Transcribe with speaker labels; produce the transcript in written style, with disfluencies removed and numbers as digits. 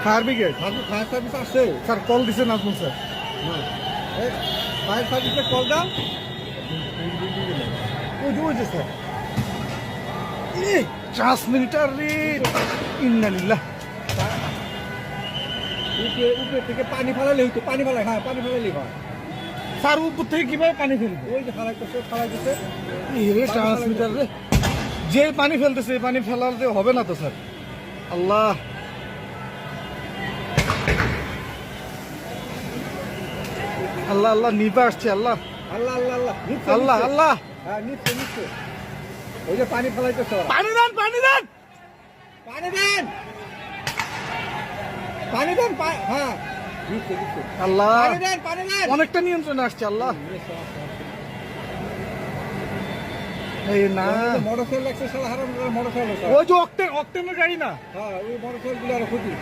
Speaker 1: Fire brigade
Speaker 2: fire service আসছে।
Speaker 1: Sir call দিছে Nazmul sir.
Speaker 2: Fire সার্ভিসে কল দাও।
Speaker 1: ওই যে স্যার ট্রান্সমিটার রে ইন্নালিল্লাহ।
Speaker 2: উপরে থেকে পানি ফেলালে হইতো, পানি ফেলাই, হ্যাঁ পানি ফেলালেই হয়।
Speaker 1: স্যার উপর থেকে কিভাবে পানি ফেলবে?
Speaker 2: ওই যে ফালাইতেছে।
Speaker 1: রে ট্রান্সমিটার রে, যে পানি ফেলতেছে এই পানি ফেলাতে হবে না তো স্যার। আল্লাহ আল্লাহ আল্লাহ নিপে আসছে। আল্লাহ
Speaker 2: আল্লাহ আল্লাহ আল্লাহ
Speaker 1: আল্লাহ আল্লাহ
Speaker 2: হ্যাঁ নিচ্ছে। ওই যে পানি ফেলাইতেছে ওরা।
Speaker 1: পানি দেন পানি দেন
Speaker 2: পানি দেন, পানি দেন, হ্যাঁ নিচ্ছে।
Speaker 1: আল্লাহ
Speaker 2: পানি দেন।
Speaker 1: অনেকটা নিয়ন্ত্রণে আসছে। আল্লাহ এই না
Speaker 2: মোটরসাইকেল লাগছে, সারা হারাম মোটরসাইকেল।
Speaker 1: ওই যে অক্টেনের গাড়ি না।
Speaker 2: হ্যাঁ ওই মোটরসাইকেল গুলো আরো ক্ষতি।